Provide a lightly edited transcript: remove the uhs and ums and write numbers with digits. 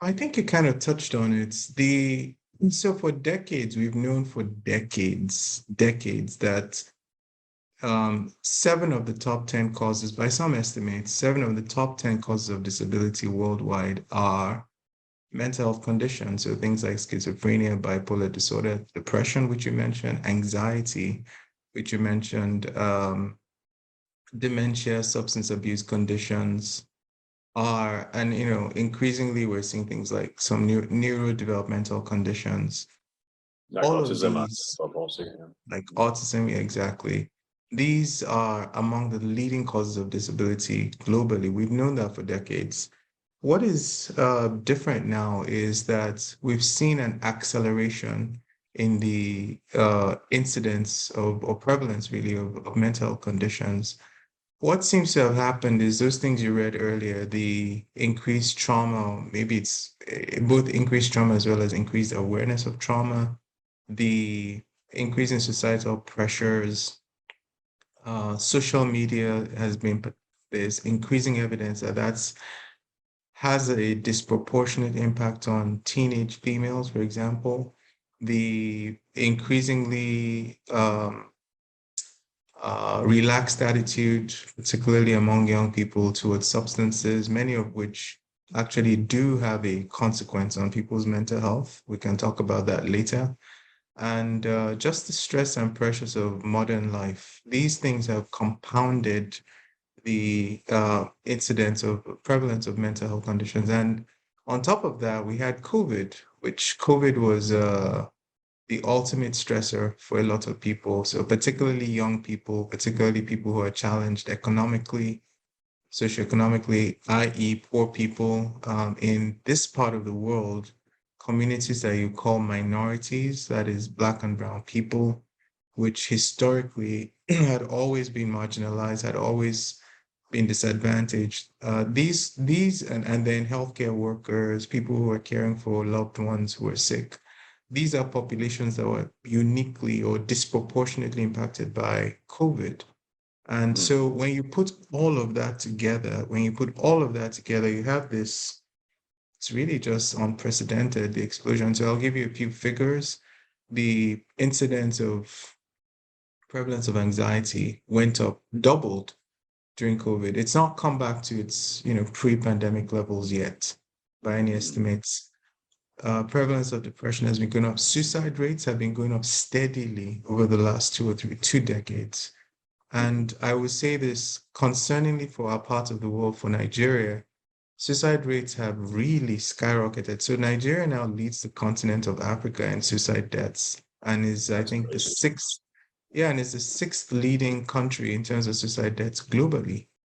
I think you kind of touched on it. So for decades, we've known for decades that seven of the top 10 causes, by some estimates, seven of the top 10 causes of disability worldwide are mental health conditions. So things like schizophrenia, bipolar disorder, depression, which you mentioned, anxiety, which you mentioned, dementia, substance abuse conditions are, and increasingly we're seeing things like some neurodevelopmental conditions. Like All of autism and these, stuff also. Yeah. like autism, yeah, exactly. These are among the leading causes of disability globally. We've known that for decades. What is different now is that we've seen an acceleration in the incidence of or prevalence really of mental health conditions. What seems to have happened is those things you read earlier, the increased trauma, maybe it's both increased trauma as well as increased awareness of trauma, the increase in societal pressures, social media has been, there's increasing evidence that that's has a disproportionate impact on teenage females, for example. The increasingly relaxed attitude, particularly among young people towards substances, many of which actually do have a consequence on people's mental health. We can talk about that later. And just the stress and pressures of modern life. These things have compounded the incidence of prevalence of mental health conditions. And on top of that, we had COVID, which COVID was the ultimate stressor for a lot of people. So particularly young people, particularly people who are challenged economically, socioeconomically, i.e. poor people in this part of the world, communities that you call minorities, that is Black and brown people, which historically had always been marginalized, had always been disadvantaged. And then healthcare workers, people who are caring for loved ones who are sick. These are populations that were uniquely or disproportionately impacted by COVID. And Mm. so when you put all of that together, you have this, it's really just unprecedented, the explosion. So I'll give you a few figures. The incidence of prevalence of anxiety went up, doubled during COVID. It's not come back to its, pre-pandemic levels yet by any estimates. Prevalence of depression has been going up. Suicide rates have been going up steadily over the last 2 decades. And I would say this concerningly for our part of the world, for Nigeria, suicide rates have really skyrocketed. So Nigeria now leads the continent of Africa in suicide deaths and is, I That's think, the crazy. sixth, yeah, and is the sixth leading country in terms of suicide deaths globally.